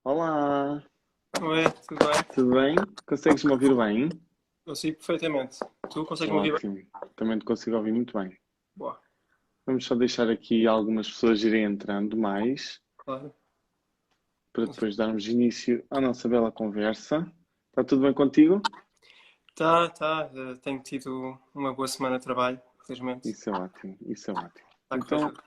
Olá, Oi, tudo bem? tudo bem? Consegues me ouvir bem? Eu sigo perfeitamente. Tu consegues me ouvir bem? Ótimo, também te consigo ouvir muito bem. Boa, Vamos só deixar aqui algumas pessoas irem entrando mais, claro. para depois darmos início à nossa bela conversa. Está tudo bem contigo? Tá. Tenho tido uma boa semana de trabalho, felizmente. Isso é ótimo, isso é ótimo. Está a correr Então, tudo.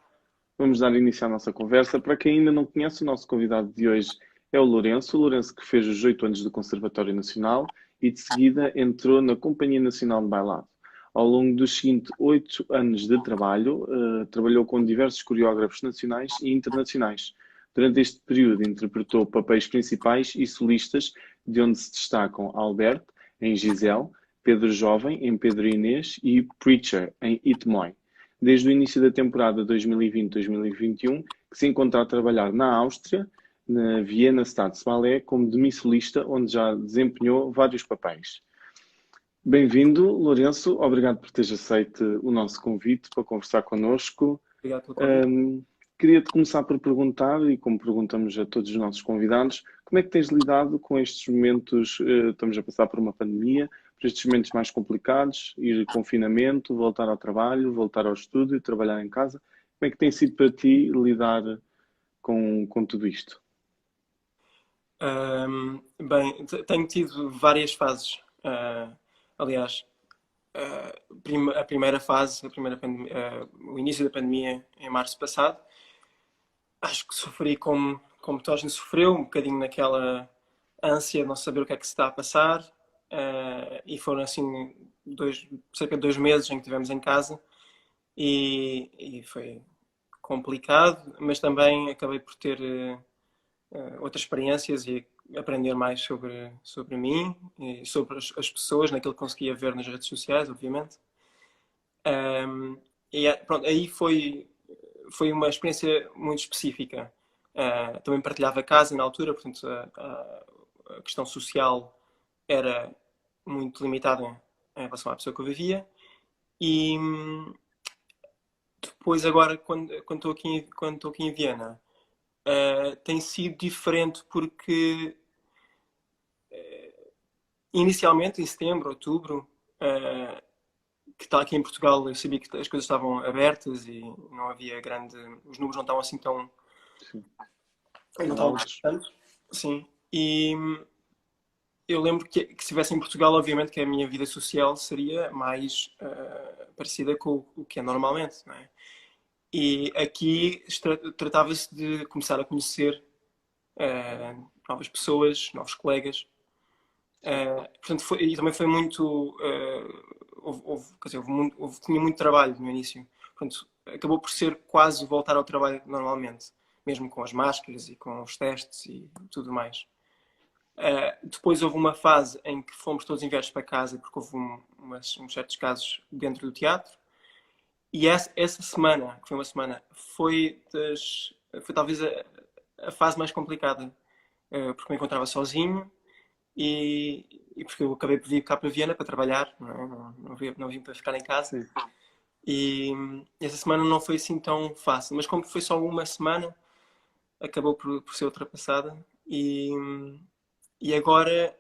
vamos dar início à nossa conversa. Para quem ainda não conhece, o nosso convidado de hoje é o Lourenço que fez os 8 anos do Conservatório Nacional e de seguida entrou na Companhia Nacional de Bailado. Ao longo dos seguintes 8 anos de trabalho, trabalhou com diversos coreógrafos nacionais e internacionais. Durante este período, interpretou papéis principais e solistas, de onde se destacam Albert, em Giselle, Pedro Jovem, em Pedro e Inês e Preacher, em Itmoy desde o início da temporada 2020-2021, que se encontra a trabalhar na Áustria, na Vienna Staatsballet, como demi-solista, onde já desempenhou vários papéis. Bem-vindo, Lourenço. Obrigado por teres aceito o nosso convite para conversar connosco. Obrigado pelo convite. Um, Queria-te começar por perguntar, e como perguntamos a todos os nossos convidados, como é que tens lidado com estes momentos? Estamos a passar por uma pandemia, por estes momentos mais complicados, ir confinamento, voltar ao trabalho, voltar ao estúdio, trabalhar em casa. Como é que tem sido para ti lidar com tudo isto? Bem, tenho tido várias fases. Aliás, a primeira fase, o início da pandemia em março passado, acho que sofri como toda a gente sofreu, um bocadinho naquela ânsia de não saber o que é que se está a passar. E foram assim cerca de 2 meses em que estivemos em casa e foi complicado, mas também acabei por ter outras experiências e aprender mais sobre mim e sobre as pessoas, naquilo que conseguia ver nas redes sociais, obviamente. Pronto, aí foi uma experiência muito específica. Também partilhava casa na altura, portanto a questão social era muito limitada em relação à pessoa que eu vivia. E depois agora, quando estou aqui em Viena, tem sido diferente porque inicialmente, em setembro, outubro, uh, que está aqui em Portugal, eu sabia que as coisas estavam abertas e não havia grande. Os números não estavam assim tão. Sim, Não estavam altos. tantos. Sim. E eu lembro que se estivesse em Portugal, obviamente que a minha vida social seria mais parecida com o que é normalmente, não é? E aqui tratava-se de começar a conhecer novas pessoas, novos colegas. Sim. Portanto, e também foi muito. Quer dizer, tinha muito trabalho no início. Portanto, acabou por ser quase voltar ao trabalho normalmente, mesmo com as máscaras e com os testes e tudo mais. Depois houve uma fase em que fomos todos enviados para casa porque houve uns certos casos dentro do teatro. E essa semana, que foi uma semana, foi talvez a fase mais complicada, porque me encontrava sozinho e porque eu acabei por vir cá para Viena para trabalhar, não vim para ficar em casa. Sim. E essa semana não foi assim tão fácil, mas como foi só uma semana, acabou por ser ultrapassada. E agora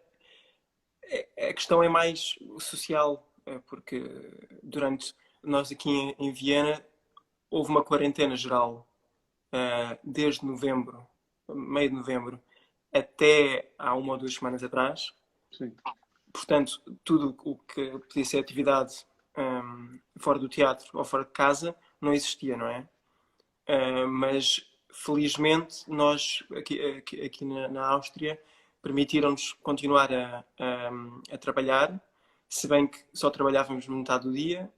a questão é mais social, porque durante nós aqui em Viena houve uma quarentena geral desde novembro, meio de novembro, até há 1 ou 2 semanas atrás. Sim. Portanto, tudo o que podia ser atividade fora do teatro ou fora de casa não existia, não é? Mas felizmente nós aqui na Áustria permitiram-nos continuar a trabalhar, se bem que só trabalhávamos metade do dia,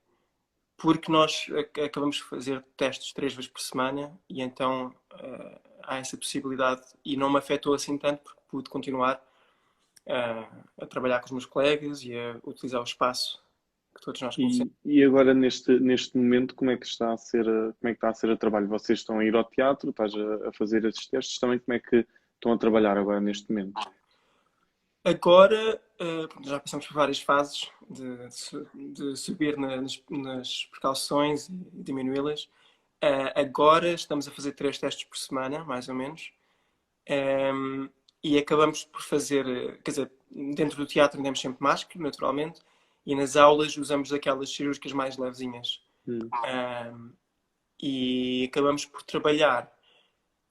porque nós acabamos de fazer testes 3 vezes por semana e então há essa possibilidade e não me afetou assim tanto porque pude continuar a trabalhar com os meus colegas e a utilizar o espaço que todos nós conhecemos. E agora neste momento como é que está a ser como é que está a ser o trabalho? Vocês estão a ir ao teatro, estás a fazer esses testes também, como é que estão a trabalhar agora neste momento? Agora já passamos por várias fases de subir nas precauções e diminuí-las. Agora estamos a fazer 3 testes por semana, mais ou menos. e acabamos por fazer, quer dizer, dentro do teatro andamos sempre de máscara, naturalmente, e nas aulas usamos aquelas cirúrgicas mais levezinhas. E acabamos por trabalhar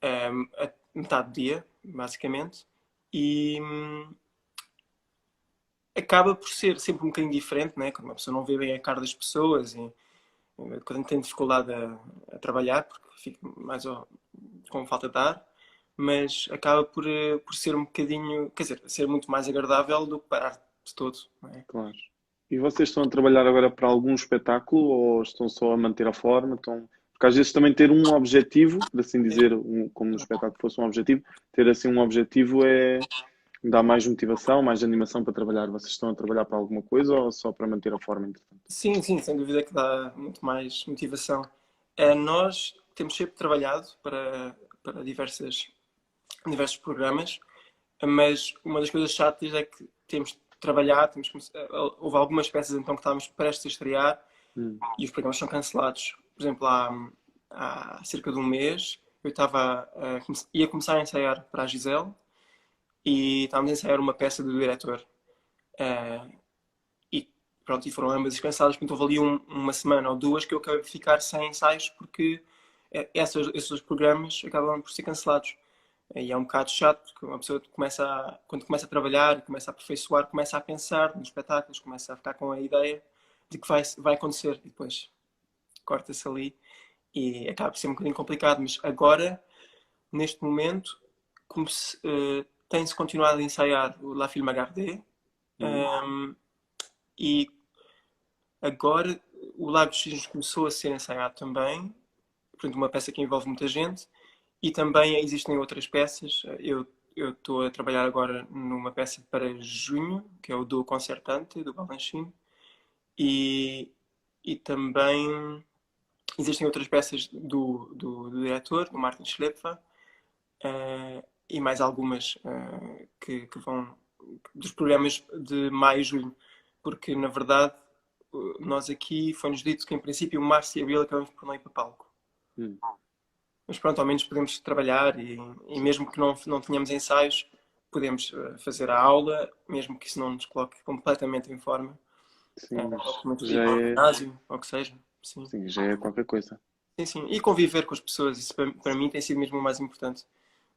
a metade do dia, basicamente, e acaba por ser sempre um bocadinho diferente, né? Quando uma pessoa não vê bem a cara das pessoas e quando tem dificuldade a trabalhar, porque fica mais com falta de ar, mas acaba por ser um bocadinho, quer dizer, ser muito mais agradável do que parar de todo, não é? Claro. E vocês estão a trabalhar agora para algum espetáculo ou estão só a manter a forma? Porque às vezes também ter um objetivo, por assim dizer, como no espetáculo fosse um objetivo, ter assim um objetivo dá mais motivação, mais animação para trabalhar. Vocês estão a trabalhar para alguma coisa ou só para manter a forma, entretanto? Sim, sim, sem dúvida que dá muito mais motivação. Nós temos sempre trabalhado para diversos programas, mas uma das coisas chatas é que temos de trabalhar, houve algumas peças então que estávamos prestes a estrear e os programas são cancelados. Por exemplo, há cerca de um mês eu ia começar a ensaiar para a Gisele e estávamos a ensaiar uma peça do diretor. E pronto, e foram ambas canceladas, portanto houve ali uma semana ou duas que eu acabei de ficar sem ensaios porque esses programas acabaram por ser cancelados. E é um bocado chato, porque uma pessoa quando começa a trabalhar, começa a aperfeiçoar, começa a pensar nos espetáculos, começa a ficar com a ideia de que vai acontecer e depois corta-se ali e acaba por ser um bocadinho complicado. Mas agora, neste momento, tem-se continuado a ensaiar o La Film Gardé e agora o Lago dos Cisnes começou a ser ensaiado também, portanto uma peça que envolve muita gente. E também existem outras peças. Eu estou a trabalhar agora numa peça para junho, que é o Duo Concertante, do Balanchine. E também existem outras peças do diretor, do Martin Schlepfer, e mais algumas que vão dos programas de maio e junho. Porque, na verdade, nós aqui foi-nos dito que, em princípio, março e abril acabamos por não ir para palco. Mas pronto, ao menos podemos trabalhar e mesmo que não tenhamos ensaios, podemos fazer a aula, mesmo que isso não nos coloque completamente em forma. Sim, Ou já ao é, ginásio, ou o que seja. Sim. sim, já é qualquer coisa. Sim, sim. E conviver com as pessoas, isso para mim tem sido mesmo o mais importante.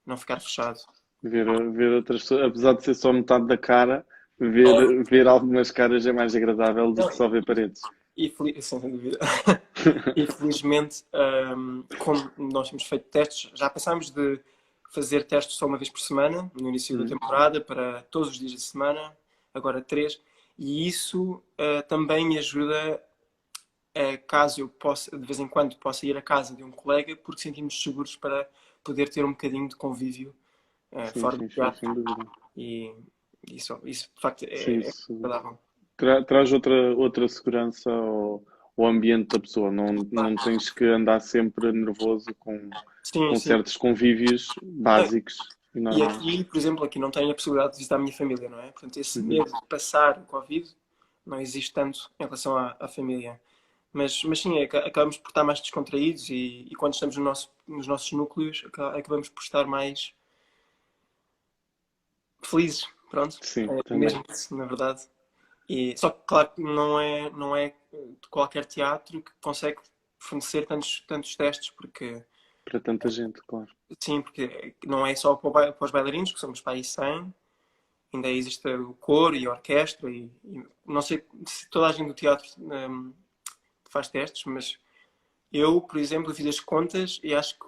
Não ficar fechado. Ver outras pessoas, apesar de ser só metade da cara, ver algumas caras é mais agradável do que só ver paredes. Sem dúvida. Infelizmente, como nós temos feito testes, já passámos de fazer testes só uma vez por semana, no início da temporada, para todos os dias da semana, agora 3, e isso também me ajuda, caso eu possa, de vez em quando, possa ir à casa de um colega, porque sentimos seguros para poder ter um bocadinho de convívio fora do teatro. Sem dúvida. E isso de facto Sim, é agradável. traz outra segurança ao ambiente da pessoa. Não tens que andar sempre nervoso com Sim. certos convívios básicos e E normais. aqui, por exemplo, aqui não tenho a possibilidade de visitar a minha família, não é? Portanto, esse medo de passar o Covid não existe tanto em relação à família. Mas sim, acabamos por estar mais descontraídos e quando estamos nos nossos núcleos, acabamos por estar mais felizes, pronto. Sim, É também. mesmo isso, na verdade. Só que, claro, que não é de qualquer teatro que consegue fornecer tantos testes, porque Para tanta gente, claro. sim, porque não é só para os bailarinos, que somos para aí 100, ainda existe o coro e a orquestra, e não sei se toda a gente do teatro faz testes, mas eu, por exemplo, fiz as contas e acho que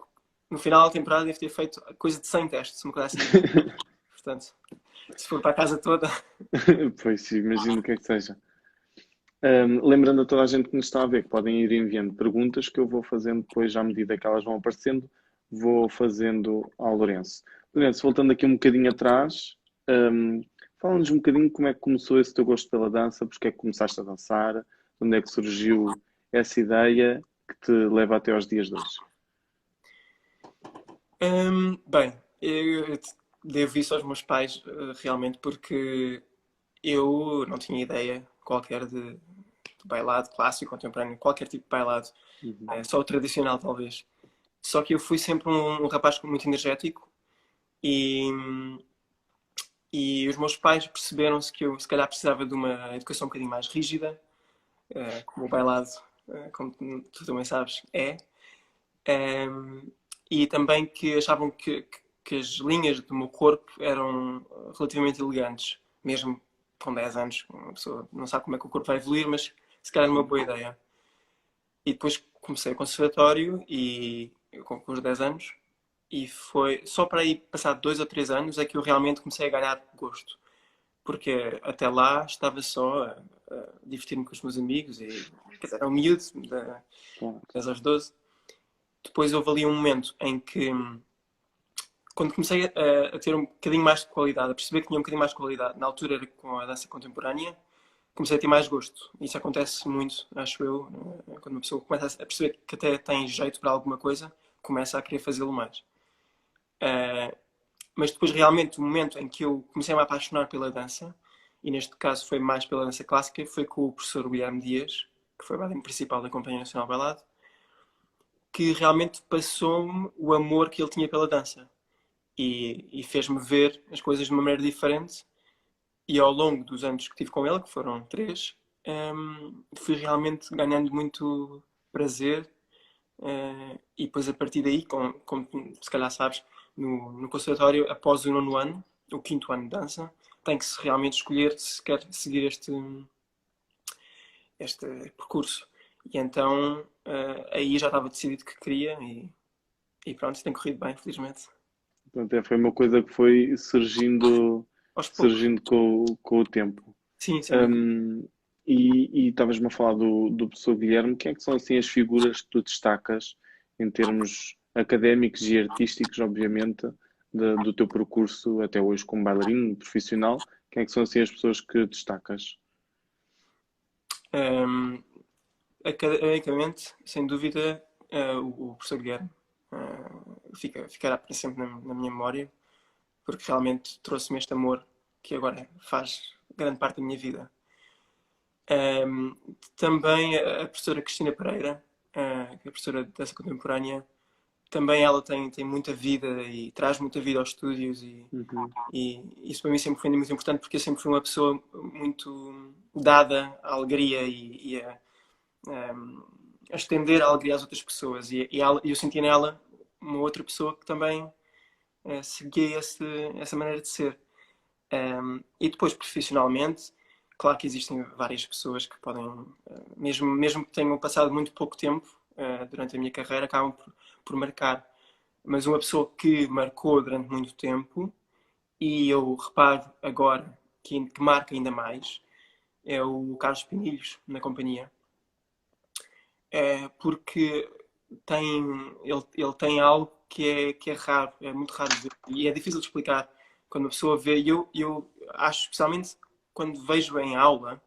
no final da temporada devo ter feito coisa de 100 testes, uma coisa assim. Portanto, se for para a casa toda. Pois, imagino o que é que seja. Lembrando a toda a gente que nos está a ver que podem ir enviando perguntas que eu vou fazendo depois, à medida que elas vão aparecendo, vou fazendo ao Lourenço. Lourenço, voltando aqui um bocadinho atrás, fala-nos um bocadinho como é que começou esse teu gosto pela dança, porque é que começaste a dançar, de onde é que surgiu essa ideia que te leva até aos dias de hoje. Bem, eu devo isso aos meus pais, realmente, porque eu não tinha ideia qualquer de bailado clássico, contemporâneo, qualquer tipo de bailado, só o tradicional talvez. Só que eu fui sempre um rapaz muito energético e E os meus pais perceberam-se que eu, se calhar, precisava de uma educação um bocadinho mais rígida, como o bailado, como tu também sabes, é. E também que achavam que as linhas do meu corpo eram relativamente elegantes, mesmo com 10 anos. Uma pessoa não sabe como é que o corpo vai evoluir, mas se calhar é uma boa ideia. E depois comecei o conservatório e com os 10 anos, e foi só para aí passar 2 ou 3 anos é que eu realmente comecei a ganhar gosto, porque até lá estava só a divertir-me com os meus amigos e, quer dizer, era um miúdo, da Claro. 10 aos 12. Depois houve ali um momento em que, quando comecei a ter um bocadinho mais de qualidade, a perceber que tinha um bocadinho mais de qualidade, na altura era com a dança contemporânea, comecei a ter mais gosto. Isso acontece muito, acho eu, quando uma pessoa começa a perceber que até tem jeito para alguma coisa, começa a querer fazê-lo mais. Uh, mas depois, realmente, o momento em que eu comecei a me apaixonar pela dança, e neste caso foi mais pela dança clássica, foi com o professor Guilherme Dias, que foi o bailarino principal da Companhia Nacional de Bailado, que realmente passou-me o amor que ele tinha pela dança. E fez-me ver as coisas de uma maneira diferente. E ao longo dos anos que tive com ele, que foram 3, fui realmente ganhando muito prazer. E depois, a partir daí, como se calhar sabes, no conservatório, após o 9º ano, o 5º ano de dança, tem que se realmente escolher se quer seguir este percurso. E então, aí já estava decidido que queria e pronto, tem corrido bem, felizmente. Portanto, foi uma coisa que foi surgindo, Aos poucos. surgindo com o tempo. Sim, sem dúvida. Hum, e estavas-me a falar do professor Guilherme. Quem é que são assim as figuras que tu destacas em termos académicos e artísticos, obviamente, do teu percurso até hoje como bailarino profissional? Quem é que são assim as pessoas que destacas? Um, Academicamente, sem dúvida, o professor Guilherme ficará para sempre na minha memória, porque realmente trouxe-me este amor que agora faz grande parte da minha vida. Também a professora Cristina Pereira, que é a professora de dança contemporânea, também ela tem muita vida e traz muita vida aos estúdios Uhum. e isso para mim sempre foi muito importante, porque eu sempre fui uma pessoa muito dada à alegria e a estender a alegria às outras pessoas, e eu senti nela uma outra pessoa que também seguia essa maneira de ser. E depois, profissionalmente, claro que existem várias pessoas que podem, mesmo que tenham passado muito pouco tempo durante a minha carreira, acabam por marcar. Mas uma pessoa que marcou durante muito tempo, e eu reparo agora que marca ainda mais, é o Carlos Pinilhos, na companhia. Porque ele tem algo que é raro, é muito raro de ver, e é difícil de explicar quando a pessoa vê. E eu acho, especialmente quando vejo em aula,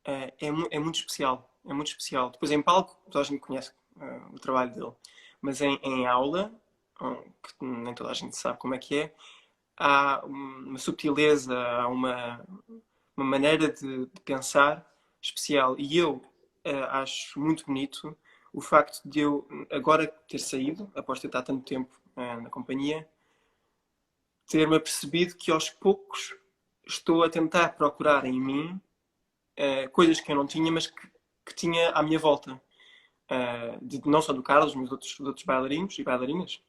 é muito especial. É muito especial. Depois em palco, toda a gente conhece o trabalho dele, mas em aula, que nem toda a gente sabe como é que é, há uma subtileza, há uma maneira de pensar especial. E eu acho muito bonito o facto de eu, agora ter saído, após ter estado tanto tempo na companhia, ter-me apercebido que aos poucos estou a tentar procurar em mim coisas que eu não tinha, mas que tinha à minha volta. Não só do Carlos, mas de outros bailarinos e bailarinas.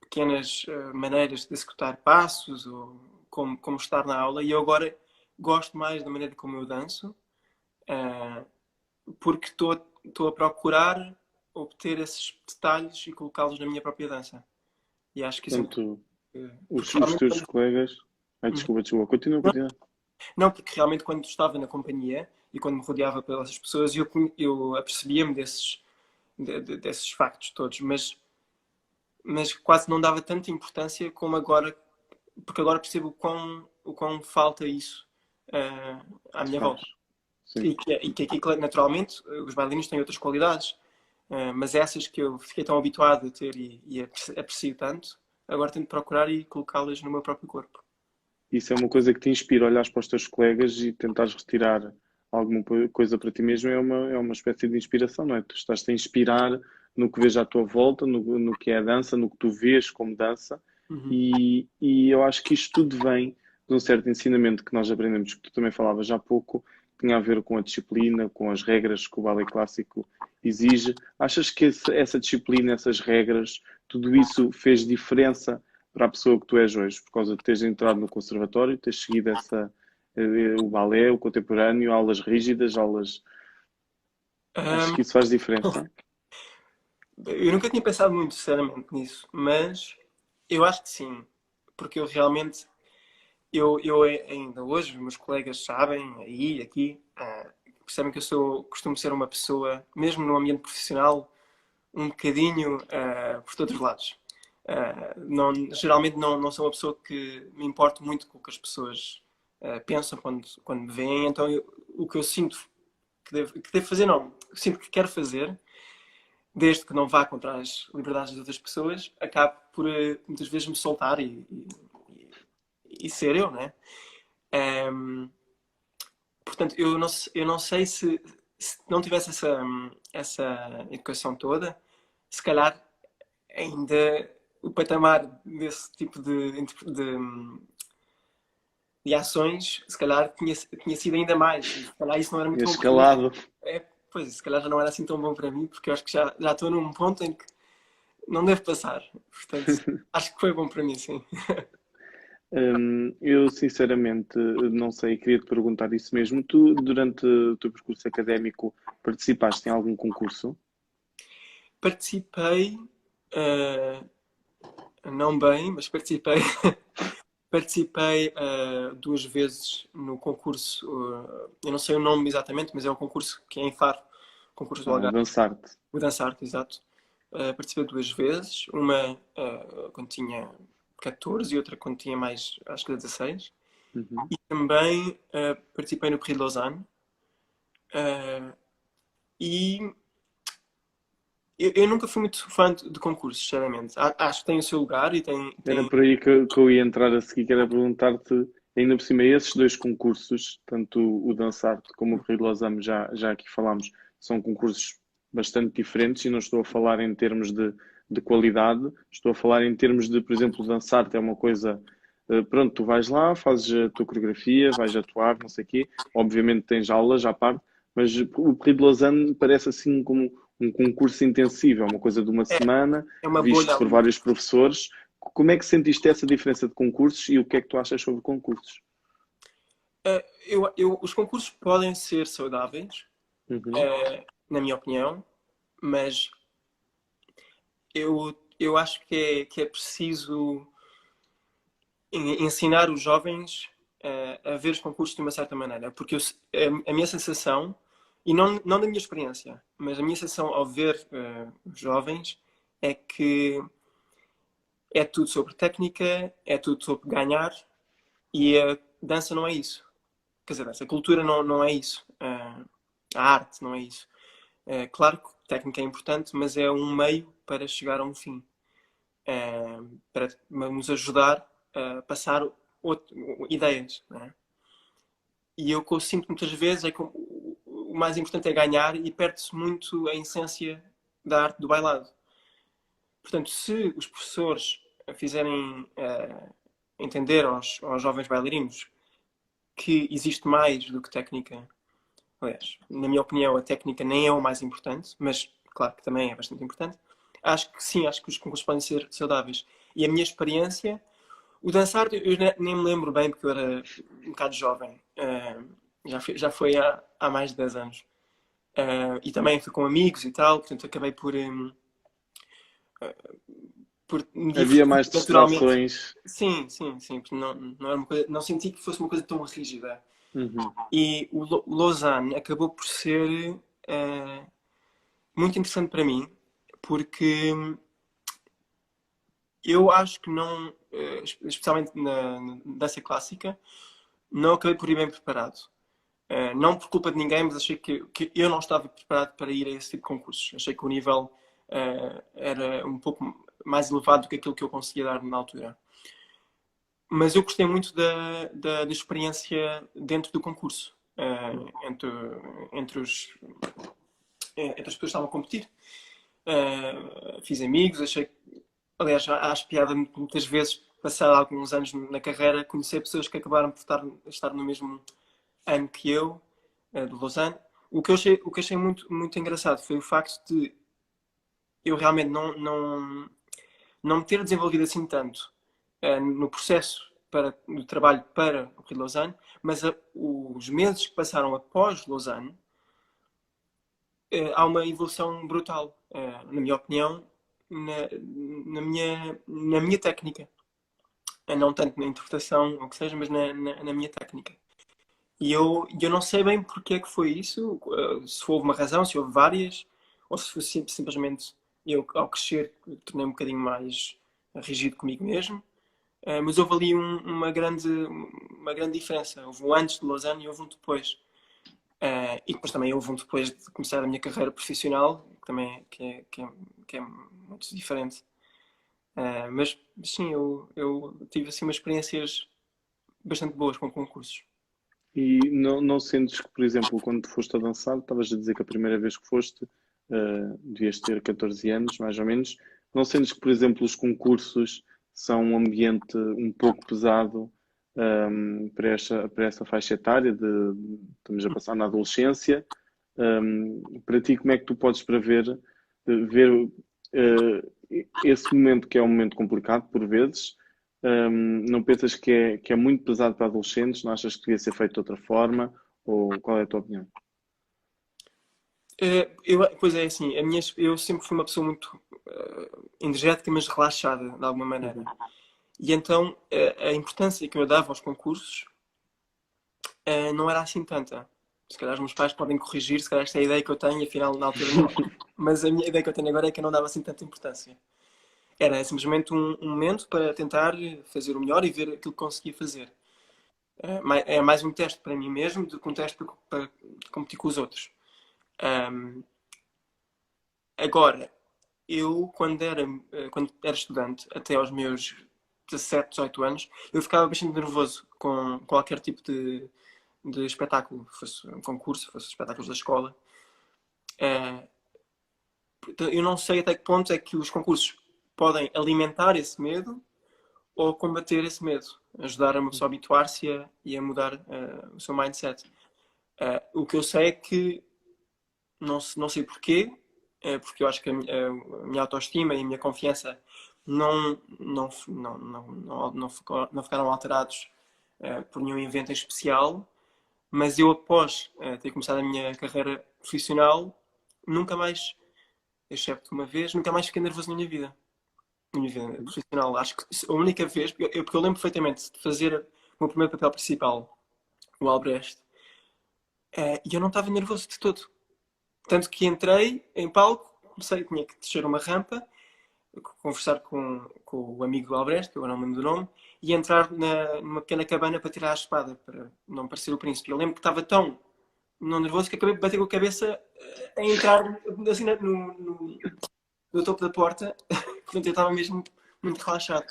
Pequenas maneiras de executar passos ou como estar na aula. E eu agora gosto mais da maneira como eu danço, porque estou a procurar obter esses detalhes e colocá-los na minha própria dança. E acho que isso é muito. Portanto, Porque os realmente, teus colegas. Ai, desculpa, continua, continua. não, porque realmente quando estava na companhia e quando me rodeava pelas pessoas, eu apercebia-me desses factos todos, mas quase não dava tanta importância como agora, porque agora percebo o quão falta isso à Se minha faz. volta. Sim. E que aqui, naturalmente, os bailarinos têm outras qualidades, mas essas que eu fiquei tão habituado a ter e aprecio tanto, agora tento procurar e colocá-las no meu próprio corpo. Isso é uma coisa que te inspira, olhares para os teus colegas e tentares retirar alguma coisa para ti mesmo, é uma espécie de inspiração, não é? Tu estás-te a inspirar no que vês à tua volta, no que é a dança, no que tu vês como dança, Uhum. E eu acho que isto tudo vem de um certo ensinamento que nós aprendemos, que tu também falavas há pouco, que tinha a ver com a disciplina, com as regras que o ballet clássico exige. Achas que essa disciplina, essas regras, tudo isso fez diferença para a pessoa que tu és hoje, por causa de teres entrado no conservatório, teres seguido o balé, o contemporâneo, aulas rígidas, aulas. Acho Ahm, que isso faz diferença. eu nunca tinha pensado muito, sinceramente, nisso, mas eu acho que sim, porque eu realmente, ainda hoje, os meus colegas sabem, aí, aqui, percebem que costumo ser uma pessoa, mesmo no ambiente profissional, um bocadinho por todos os lados. Geralmente não sou uma pessoa que me importo muito com o que as pessoas pensam quando me veem, então o que eu sinto que devo fazer, não, eu sinto que quero fazer, desde que não vá contra as liberdades das outras pessoas, acabo por muitas vezes me soltar e ser eu, né? Um, Portanto, eu não sei se não tivesse essa educação toda, se calhar ainda o patamar desse tipo de ações, se calhar tinha sido ainda mais. E se calhar isso não era E muito bom para mim. escalado. Pois, se calhar já não era assim tão bom para mim, porque eu acho que já estou num ponto em que não devo passar. Portanto, acho que foi bom para mim, sim. Eu sinceramente não sei, queria te perguntar isso mesmo. Tu, durante o teu percurso académico, participaste em algum concurso? Participei, eh, não bem, mas participei. Participei duas vezes no concurso, eu não sei o nome exatamente, mas é um concurso que é em Faro, concurso do Ah, o Algarve, Dançarte. o Dançarte, exato. Participei duas vezes, uma quando tinha 14 e outra quando tinha mais, acho que 16. Uhum. E também participei no Prix de Lausanne. Uh, e eu nunca fui muito fã de concursos, sinceramente. Acho que tem o seu lugar e Era tem. por aí que eu ia entrar a seguir, que era perguntar-te, ainda por cima, esses dois concursos, tanto o Dançarte como o Rio de Lausanne, já aqui falámos, são concursos bastante diferentes e não estou a falar em termos de qualidade, estou a falar em termos de, por exemplo, o Dançarte é uma coisa, pronto, tu vais lá, fazes a tua coreografia, vais atuar, não sei o quê, obviamente tens aulas à parte, mas o Rio de Lausanne parece assim como um concurso intensivo, é uma coisa de uma É, semana, é uma bolha visto por ali. vários professores. Como é que sentiste essa diferença de concursos e o que é que tu achas sobre concursos? Os concursos podem ser saudáveis, Uhum. na minha opinião, mas eu acho que é preciso ensinar os jovens a ver os concursos de uma certa maneira, porque a minha sensação, e não da minha experiência, mas a minha sensação ao ver os jovens é que é tudo sobre técnica, é tudo sobre ganhar e a dança não é isso. Quer dizer, a cultura não é isso. A arte não é isso. Claro que técnica é importante, mas é um meio para chegar a um fim. Para nos ajudar a passar ideias. Não é? E eu o que eu sinto muitas vezes é que o mais importante é ganhar e perde-se muito a essência da arte do bailado. Portanto, se os professores fizerem entender aos jovens bailarinos que existe mais do que técnica. Aliás, na minha opinião, a técnica nem é o mais importante, mas claro que também é bastante importante. Acho que sim, acho que os concursos podem ser saudáveis. E a minha experiência, o dançar, eu nem me lembro bem porque eu era um bocado jovem. Já foi há mais de 10 anos. E também fui com amigos e tal, portanto acabei por me Havia divertir mais naturalmente. distrações. Sim, sim, sim. Não era uma coisa, não senti que fosse uma coisa tão rígida. Uhum. E o Lausanne acabou por ser muito interessante para mim, porque eu acho que não, especialmente na dança clássica, não acabei por ir bem preparado. Não por culpa de ninguém, mas achei que eu não estava preparado para ir a esse tipo de concursos. Achei que o nível era um pouco mais elevado do que aquilo que eu conseguia dar na altura. Mas eu gostei muito da experiência dentro do concurso, entre, entre, os, entre as pessoas que estavam a competir. Fiz amigos, achei. aliás, acho piada muitas vezes, passado alguns anos na carreira, conhecer pessoas que acabaram por estar no mesmo ano que eu, de Lausanne. O que achei muito, muito engraçado foi o facto de eu realmente não me ter desenvolvido assim tanto no processo do trabalho para o Rio de Lausanne, mas os meses que passaram após Lausanne, há uma evolução brutal, na minha opinião, na minha técnica. Não tanto na interpretação, ou o que seja, mas na minha técnica. E eu não sei bem porque é que foi isso, se houve uma razão, se houve várias, ou se foi simplesmente eu, ao crescer, tornei um bocadinho mais rígido comigo mesmo. Mas houve ali uma grande diferença. Houve um antes de Lausanne e houve um depois. E depois também houve um depois de começar a minha carreira profissional, que também que é muito diferente. Mas sim, eu tive assim umas experiências bastante boas com concursos. E não sentes que, por exemplo, quando tu foste a dançar, estavas a dizer que a primeira vez que foste, devias ter 14 anos, mais ou menos. Não sentes que, por exemplo, os concursos são um ambiente um pouco pesado, para essa faixa etária, estamos a passar na adolescência? Para ti, como é que tu podes prever, ver, esse momento que é um momento complicado por vezes? Não pensas que é muito pesado para adolescentes? Não achas que devia ser feito de outra forma? Ou qual é a tua opinião? Pois é, assim, eu sempre fui uma pessoa muito energética, mas relaxada, de alguma maneira. Uhum. E então a importância que eu dava aos concursos não era assim tanta. Se calhar os meus pais podem corrigir, se calhar esta é a ideia que eu tenho, afinal na altura não. Mas a minha ideia que eu tenho agora é que eu não dava assim tanta importância. Era simplesmente um momento para tentar fazer o melhor e ver aquilo que conseguia fazer. É mais um teste para mim mesmo do que um teste para competir com os outros. Ahm, Agora, eu, quando era estudante, até aos meus 17, 18 anos, eu ficava bastante nervoso com qualquer tipo de espetáculo, fosse um concurso, fosse espetáculos da escola. Eh, eu não sei até que ponto é que os concursos podem alimentar esse medo ou combater esse medo, ajudar a uma pessoa a habituar-se e a mudar o seu mindset. O que eu sei é que, não sei porquê, porque eu acho que a minha autoestima e a minha confiança não ficaram alterados por nenhum evento em especial, mas eu, após ter começado a minha carreira profissional, nunca mais, excepto uma vez, nunca mais fiquei nervoso na minha vida profissional. Acho que a única vez, porque eu lembro perfeitamente de fazer o meu primeiro papel principal, o Albrecht, e eu não estava nervoso de todo. Tanto que entrei em palco, tinha que descer uma rampa, conversar com o amigo do Albrecht, que eu não me lembro do nome, e entrar numa pequena cabana para tirar a espada, para não parecer o príncipe. Eu lembro que estava tão não nervoso que acabei de bater com a cabeça a entrar assim no topo da porta. Portanto, eu estava mesmo muito relaxado.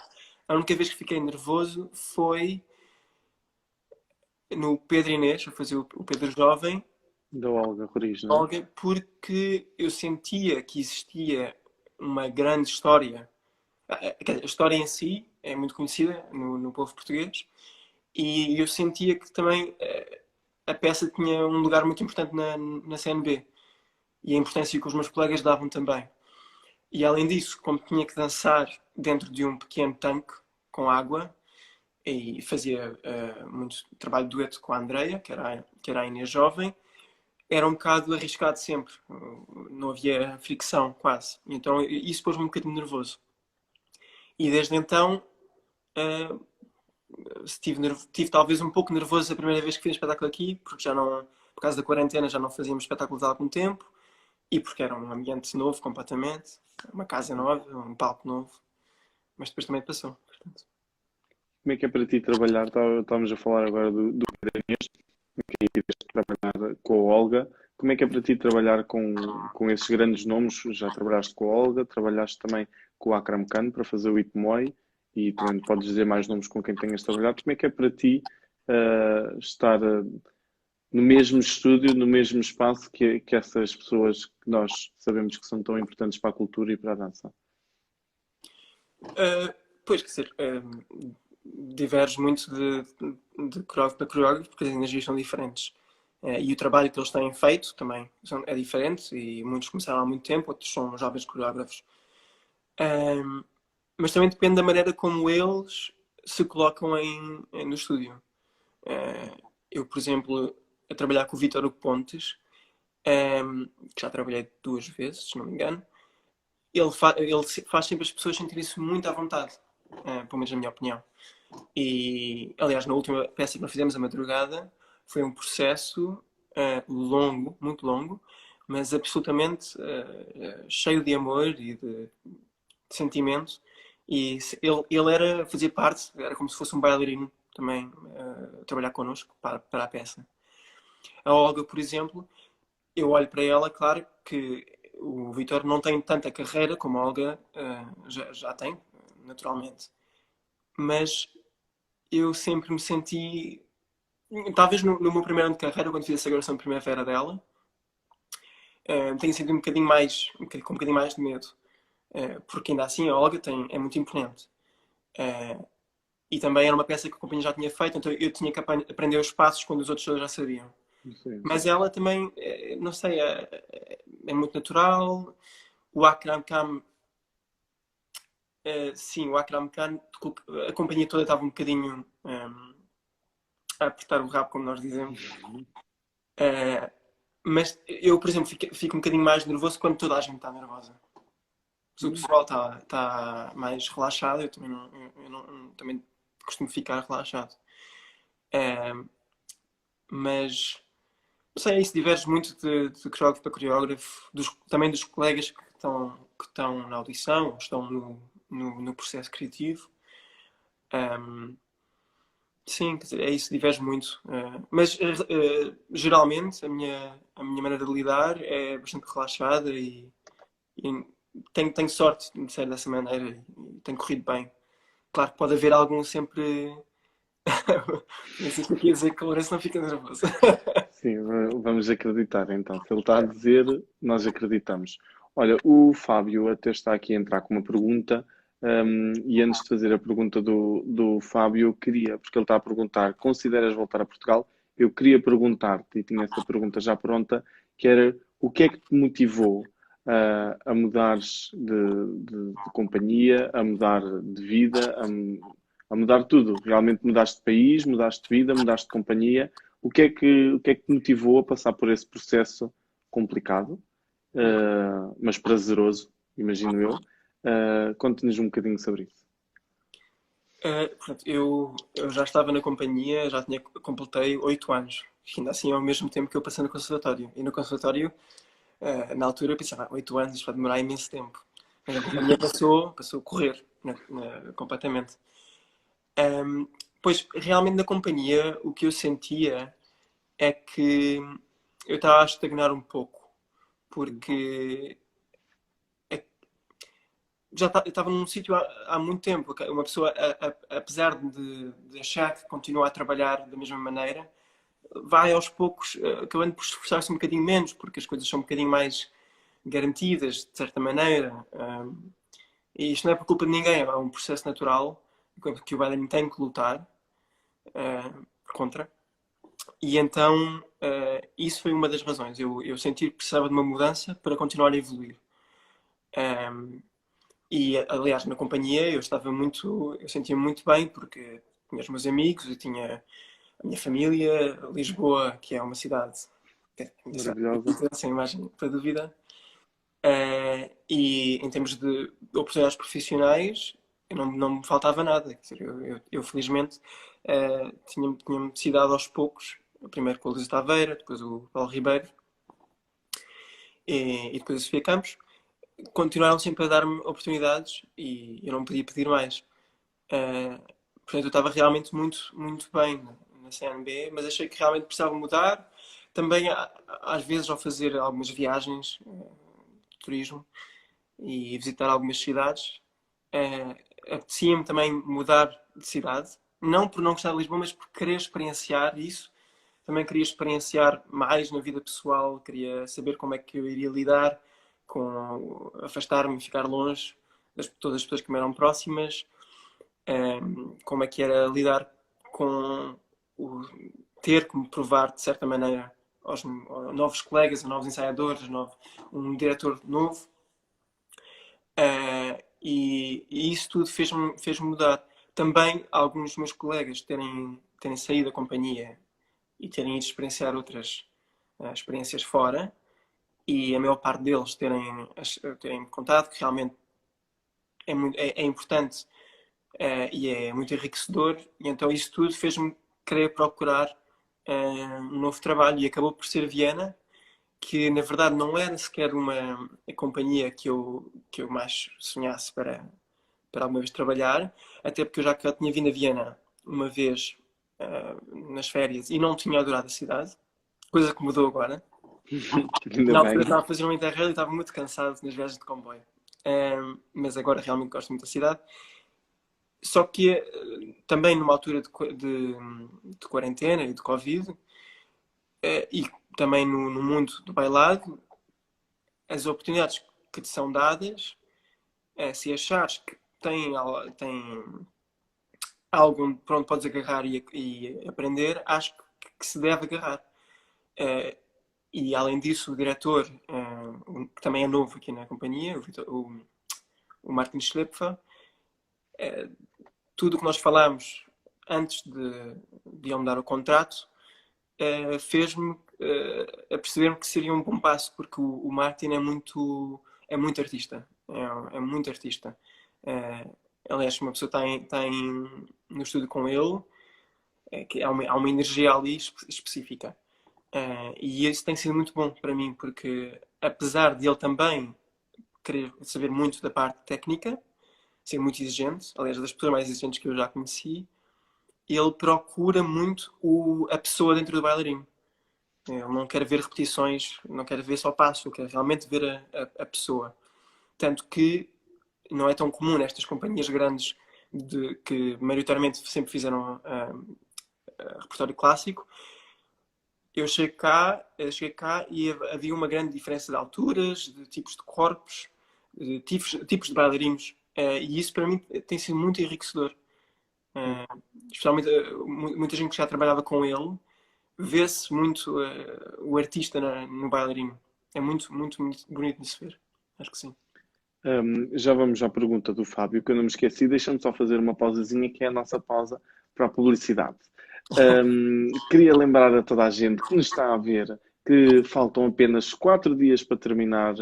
A única vez que fiquei nervoso foi no Pedro Inês, a fazer o Pedro Jovem, Da Olga Roriz, não é? Olga, porque eu sentia que existia uma grande história. A história em si é muito conhecida no povo português e eu sentia que também a peça tinha um lugar muito importante na CNB e a importância que os meus colegas davam também. E além disso, como tinha que dançar dentro de um pequeno tanque com água e fazia muito trabalho de dueto com a Andreia, que era a Inês Jovem, era um bocado arriscado sempre. Não havia fricção, quase. Então isso pôs-me um bocadinho nervoso. E desde então estive talvez um pouco nervoso a primeira vez que fiz um espetáculo aqui, porque já não, por causa da quarentena, já não fazíamos espetáculos há algum tempo e porque era um ambiente novo completamente, uma casa nova, um palco novo, mas depois também passou. Portanto. Como é que é para ti trabalhar? Estávamos a falar agora do Guimarães, que é trabalhar com a Olga. Como é que é para ti trabalhar com esses grandes nomes? Já trabalhaste com a Olga, trabalhaste também com o Akram Khan para fazer o Ipmoy e também podes dizer mais nomes com quem tenhas trabalhado. Como é que é para ti estar no mesmo estúdio, no mesmo espaço que essas pessoas que nós sabemos que são tão importantes para a cultura e para a dança? Pois, quer dizer, diverge muito de coreógrafo para coreógrafo, porque as energias são diferentes. E o trabalho que eles têm feito também é diferente, e muitos começaram há muito tempo, outros são jovens coreógrafos. Mas também depende da maneira como eles se colocam no estúdio. Eu, por exemplo, a trabalhar com o Vítor Hugo Pontes, que já trabalhei 2 vezes, se não me engano, ele faz sempre as pessoas sentirem-se muito à vontade, pelo menos na minha opinião. E, aliás, na última peça que nós fizemos, A Madrugada, foi um processo longo, muito longo, mas absolutamente cheio de amor e de sentimento. E fazia parte, era como se fosse um bailarino também a trabalhar connosco para a peça. A Olga, por exemplo, eu olho para ela, claro que o Vítor não tem tanta carreira como a Olga já tem, naturalmente. Mas eu sempre me senti, talvez no meu primeiro ano de carreira, quando fiz a Sagração de Primavera dela, tenho sentido com um bocadinho mais de medo. Porque ainda assim a Olga é muito imponente. E também era uma peça que a companhia já tinha feito, então eu tinha que aprender os passos quando os outros todos já sabiam. Sim. Mas ela também, não sei, é muito natural. O Akram Khan, sim, o Akram Khan, a companhia toda estava um bocadinho a apertar o rabo, como nós dizemos. Mas eu, por exemplo, fico um bocadinho mais nervoso quando toda a gente está nervosa. Se o pessoal está mais relaxado, eu também costumo ficar relaxado. Mas não sei, isso diverge muito de coreógrafo para coreógrafo, também dos colegas que estão na audição, ou estão no processo criativo. Sim, quer dizer, isso diverge muito. Mas geralmente a minha maneira de lidar é bastante relaxada e tenho sorte de ser dessa maneira e tem corrido bem. Claro que pode haver algum sempre. Não sei o que eu queria dizer que o Lourenço não fica nervoso. Sim, vamos acreditar então. Se ele está a dizer, nós acreditamos. Olha, o Fábio até está aqui a entrar com uma pergunta, e antes de fazer a pergunta do Fábio, eu queria, porque ele está a perguntar: consideras voltar a Portugal? Eu queria perguntar-te, e tinha essa pergunta já pronta, que era: o que é que te motivou a mudares de companhia, a mudar de vida, a mudar tudo? Realmente mudaste de país, mudaste de vida, mudaste de companhia. O que é que te motivou a passar por esse processo complicado, mas prazeroso, imagino eu? Conte-nos um bocadinho sobre isso. Portanto, eu já estava na companhia, completei 8 anos. Que ainda assim é ao mesmo tempo que eu passei no conservatório. E no conservatório, na altura, eu pensava: 8 anos, isto vai demorar imenso tempo. Mas a companhia passou a correr completamente. Pois, realmente na companhia, o que eu sentia é que eu estava a estagnar um pouco. Porque eu estava num sítio há muito tempo. Uma pessoa, apesar de achar que continua a trabalhar da mesma maneira, vai aos poucos acabando por esforçar-se um bocadinho menos, porque as coisas são um bocadinho mais garantidas, de certa maneira. E isto não é por culpa de ninguém, é um processo natural que o bailarino tem que lutar contra. E então, isso foi uma das razões. Eu senti que precisava de uma mudança para continuar a evoluir. E, aliás, na companhia eu sentia muito bem, porque tinha os meus amigos, eu tinha a minha família, Lisboa, que é uma cidade Maravilhosa. sem imagem para dúvida. E em termos de oportunidades profissionais, não me faltava nada. Quer dizer, eu felizmente tinha-me cidade aos poucos, primeiro com a Luísa Taveira, depois o Paulo Ribeiro e depois a Sofia Campos. Continuaram sempre a dar-me oportunidades e eu não podia pedir mais. Portanto, eu estava realmente muito, muito bem na CNB, mas achei que realmente precisava mudar. Também, às vezes, ao fazer algumas viagens de turismo e visitar algumas cidades, apetecia-me também mudar de cidade. Não por não gostar de Lisboa, mas por querer experienciar isso. Também queria experienciar mais na vida pessoal, queria saber como é que eu iria lidar com afastar-me e ficar longe todas as pessoas que me eram próximas, como é que era lidar com o ter que me provar de certa maneira aos novos colegas, aos novos ensaiadores, um diretor novo. E isso tudo fez mudar. Também alguns dos meus colegas terem saído da companhia e terem ido experienciar outras experiências fora, e a maior parte deles terem contado que realmente é importante e é muito enriquecedor, e então isso tudo fez-me querer procurar um novo trabalho, e acabou por ser Viena, que na verdade não era sequer a companhia que eu mais sonhasse para alguma vez trabalhar, até porque eu já tinha vindo a Viena uma vez nas férias e não tinha adorado a cidade, coisa que mudou agora. Ainda Na bem. altura estava a fazer uma Interrail e estava muito cansado nas viagens de comboio. Mas agora realmente gosto muito da cidade. Só que também numa altura de quarentena e de Covid, e também no mundo do bailado, as oportunidades que te são dadas, se achares que tem algo para onde podes agarrar e aprender, acho que se deve agarrar. E além disso, o diretor, que também é novo aqui na companhia, o Martin Schlepfer, tudo o que nós falámos antes de ele me dar o contrato, fez-me a perceber-me que seria um bom passo, porque o Martin é muito artista. É muito artista. Aliás, uma pessoa está no estúdio com ele, que há uma energia ali específica. E isso tem sido muito bom para mim, porque apesar de ele também querer saber muito da parte técnica, ser muito exigente, aliás, das pessoas mais exigentes que eu já conheci, ele procura muito a pessoa dentro do bailarino. Ele não quer ver repetições, não quer ver só passo, quer realmente ver a pessoa. Tanto que não é tão comum nestas companhias grandes que maioritariamente sempre fizeram repertório clássico. Eu cheguei cá e havia uma grande diferença de alturas, de tipos de corpos, de tipos de bailarinos. E isso para mim tem sido muito enriquecedor. Especialmente muita gente que já trabalhava com ele, vê-se muito o artista no bailarino. É muito, muito, muito bonito de se ver. Acho que sim. Já vamos à pergunta do Fábio, que eu não me esqueci. Deixa-me só fazer uma pausazinha, que é a nossa pausa para a publicidade. Queria lembrar a toda a gente que nos está a ver que faltam apenas 4 dias para terminar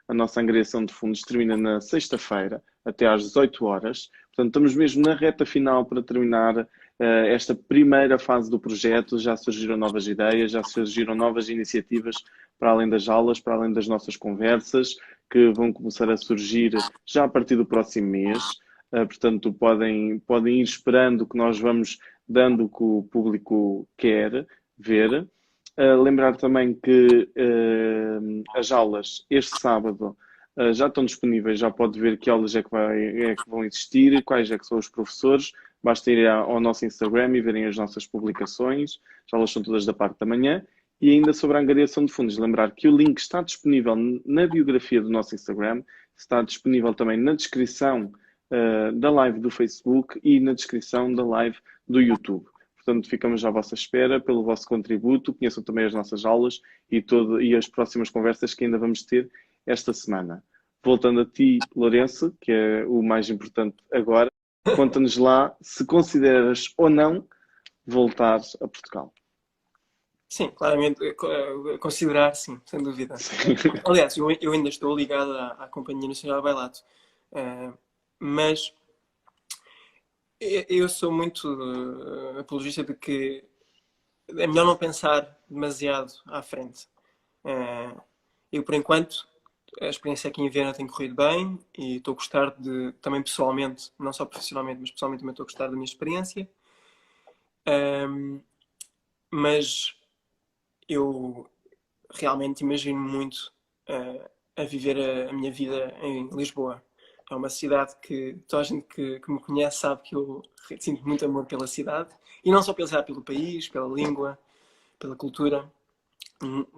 a nossa angariação de fundos. Termina na sexta-feira, até às 18 horas. Portanto, estamos mesmo na reta final para terminar esta primeira fase do projeto. Já surgiram novas ideias, já surgiram novas iniciativas para além das aulas, para além das nossas conversas, que vão começar a surgir já a partir do próximo mês. Portanto, podem ir esperando que nós vamos dando o que o público quer ver. Lembrar também que as aulas este sábado já estão disponíveis, já pode ver que aulas é que vão existir, quais é que são os professores. Basta ir ao nosso Instagram e verem as nossas publicações. As aulas são todas da parte da manhã. E ainda sobre a angariação de fundos, lembrar que o link está disponível na biografia do nosso Instagram, está disponível também na descrição da live do Facebook e na descrição da live do YouTube. Portanto, ficamos à vossa espera pelo vosso contributo. Conheçam também as nossas aulas e as próximas conversas que ainda vamos ter esta semana. Voltando a ti, Lourenço, que é o mais importante agora, conta-nos lá se consideras ou não voltar a Portugal. Sim, claramente, considerar, sim, sem dúvida. Sim. Aliás, eu ainda estou ligado à Companhia Nacional de Bailado, mas eu sou muito apologista de que é melhor não pensar demasiado à frente. Eu, por enquanto, a experiência aqui em Viena tem corrido bem e estou a gostar também pessoalmente, não só profissionalmente, mas pessoalmente também estou a gostar da minha experiência. Mas eu realmente imagino muito a viver a minha vida em Lisboa. É uma cidade que toda a gente que me conhece sabe que eu sinto muito amor pela cidade. E não só pela cidade, pelo país, pela língua, pela cultura.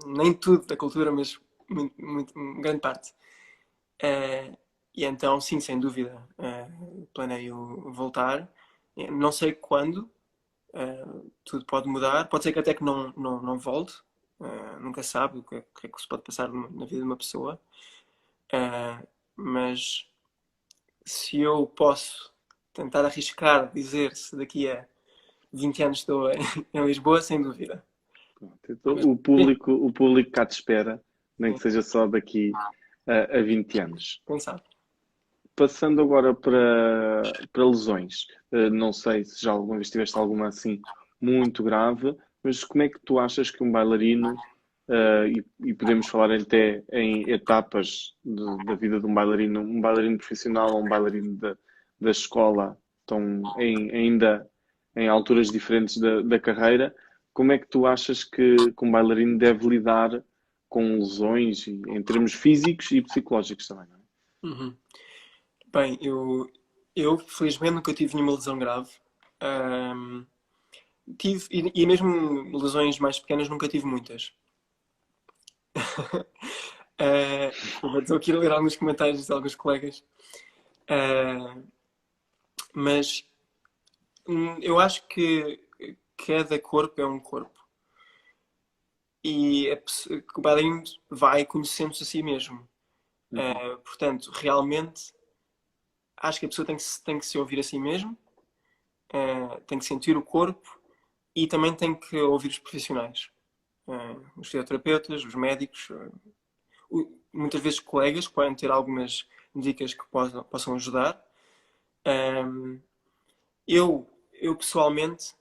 Nem tudo da cultura, mas grande parte. E então, sim, sem dúvida, planeio voltar. Não sei quando, tudo pode mudar. Pode ser que até que não volte. Nunca sabe o que é que se pode passar na vida de uma pessoa. Mas se eu posso tentar arriscar dizer se daqui a 20 anos estou em Lisboa, sem dúvida. Então, Mas, o público cá te espera, nem sim, que seja só daqui a 20 anos. quem sabe. Passando agora para lesões, não sei se já alguma vez tiveste alguma assim muito grave, mas como é que tu achas que um bailarino, e podemos falar até em etapas da vida de um bailarino profissional ou um bailarino da escola, estão ainda em alturas diferentes da carreira, como é que tu achas que um bailarino deve lidar com lesões em termos físicos e psicológicos também, não é? Uhum. Bem, eu felizmente nunca tive nenhuma lesão grave. Ahm, tive, e mesmo lesões mais pequenas nunca tive muitas. Estou aqui a ler alguns comentários de alguns colegas. Ah, mas eu acho que cada corpo é um corpo. E que o bailarino vai conhecendo-se a si mesmo. Uhum. Portanto, realmente, acho que a pessoa tem que se ouvir a si mesmo, tem que sentir o corpo e também tem que ouvir os profissionais. Os fisioterapeutas, os médicos, muitas vezes colegas que podem ter algumas dicas que possam ajudar. Um, eu pessoalmente,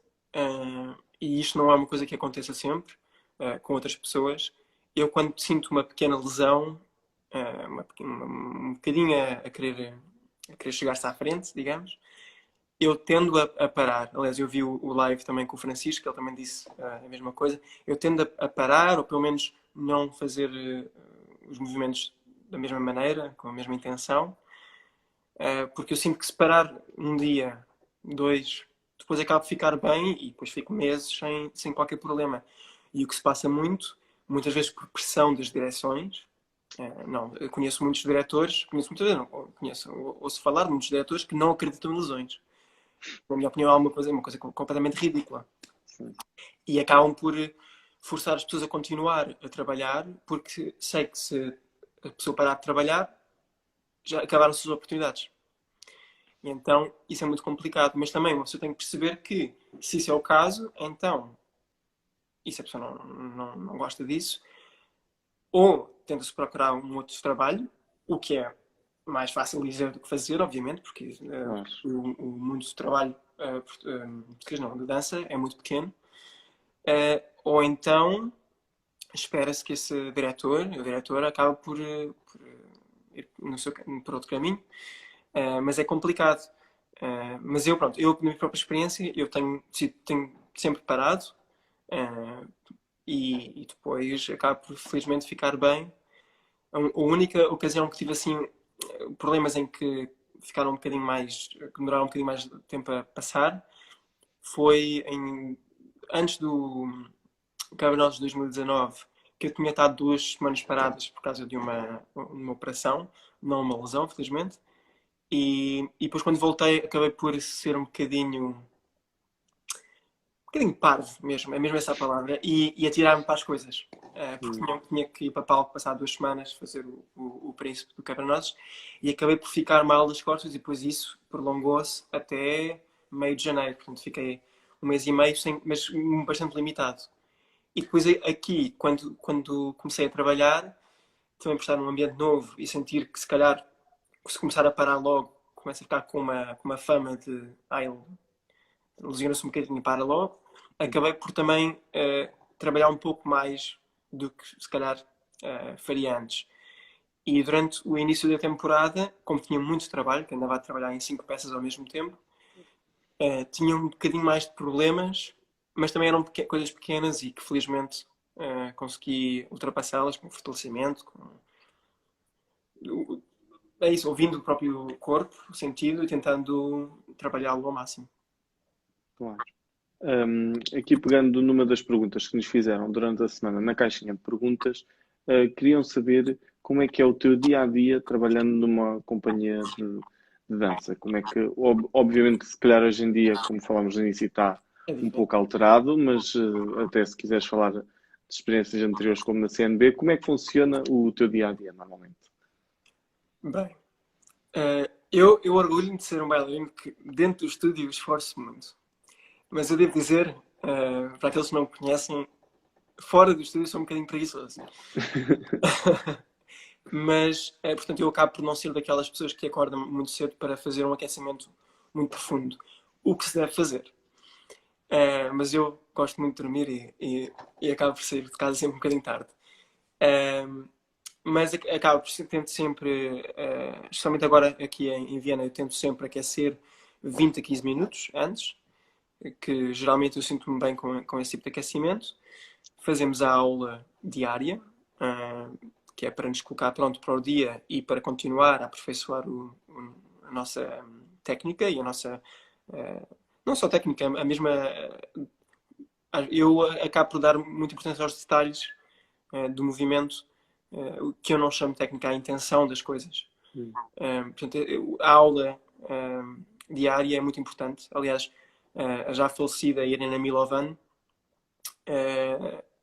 e isto não é uma coisa que aconteça sempre com outras pessoas, eu quando sinto uma pequena lesão, um bocadinho a querer chegar-se à frente, digamos, eu tendo a parar. Aliás, eu vi o live também com o Francisco, ele também disse a mesma coisa. Eu tendo a parar, ou pelo menos não fazer os movimentos da mesma maneira, com a mesma intenção, porque eu sinto que se parar um dia, dois, depois acabo de ficar bem e depois fico meses sem qualquer problema. E o que se passa muito, muitas vezes por pressão das direções, não, eu conheço muitos diretores, não, conheço, ouço falar de muitos diretores que não acreditam em lesões. Na minha opinião, é uma coisa completamente ridícula. Sim. E acabam por forçar as pessoas a continuar a trabalhar, porque sei que se a pessoa parar de trabalhar, já acabaram as suas oportunidades. E então, isso é muito complicado. Mas também uma pessoa tem que perceber que, se isso é o caso, então, e se a pessoa não gosta disso, ou tenta-se procurar um outro trabalho, o que é mais fácil dizer do que fazer, obviamente, porque Claro. o mundo do trabalho português não, de dança é muito pequeno. Ou então espera-se que esse diretor, o diretor, acabe por ir por outro caminho, mas é complicado. Mas eu, pronto, eu, na minha própria experiência, eu tenho sempre parado e depois acabo por, felizmente, ficar bem. A única ocasião que tive, assim, problemas em que ficaram um bocadinho mais, que demoraram um bocadinho mais de tempo a passar, foi antes do Campeonatos de 2019, que eu tinha estado 2 semanas paradas por causa de uma operação, não uma lesão, felizmente. E depois, quando voltei, acabei por ser um bocadinho parvo mesmo, é mesmo essa a palavra, e atirar-me para as coisas. Porque Hum. tinha que ir para palco passar 2 semanas, fazer o Príncipe do Quebra-Nozes, e acabei por ficar mal das costas, e depois isso prolongou-se até meio de janeiro. Portanto, fiquei um mês e meio, mas bastante limitado. E depois aqui, quando comecei a trabalhar, também por estar num ambiente novo e sentir que se calhar, se começar a parar logo, começa a ficar com uma fama de ele lesiona-se um bocadinho e para logo, acabei por também trabalhar um pouco mais do que se calhar faria antes. E durante o início da temporada, como tinha muito trabalho, que andava a trabalhar em 5 peças ao mesmo tempo, tinha um bocadinho mais de problemas, mas também eram coisas pequenas e que felizmente consegui ultrapassá-las com fortalecimento, é isso, ouvindo o próprio corpo, o sentido e tentando trabalhá-lo ao máximo. Claro. Aqui pegando numa das perguntas que nos fizeram durante a semana na caixinha de perguntas, queriam saber como é que é o teu dia a dia trabalhando numa companhia de dança? Como é que, obviamente, se calhar hoje em dia, como falámos no início, está É um diferente. pouco alterado, mas até se quiseres falar de experiências anteriores como na CNB, como é que funciona o teu dia a dia normalmente? Bem, eu orgulho-me de ser um bailarino que dentro do estúdio esforço muito. Mas eu devo dizer, para aqueles que não me conhecem, fora do estúdio sou um bocadinho preguiçoso. Mas, portanto, eu acabo por não ser daquelas pessoas que acordam muito cedo para fazer um aquecimento muito profundo. O que se deve fazer. Mas eu gosto muito de dormir e acabo por sair de casa sempre um bocadinho tarde. Mas acabo por tento sempre, especialmente agora aqui em Viena, eu tento sempre aquecer 20 a 15 minutos antes, que geralmente eu sinto-me bem com esse tipo de aquecimento. Fazemos a aula diária, que é para nos colocar pronto para o dia e para continuar a aperfeiçoar a nossa técnica e a nossa. Não só técnica, a mesma. Eu acabo por dar muita importância aos detalhes do movimento, o que eu não chamo de técnica, a intenção das coisas. Portanto, a aula diária é muito importante. Aliás, a já falecida Irina Milovan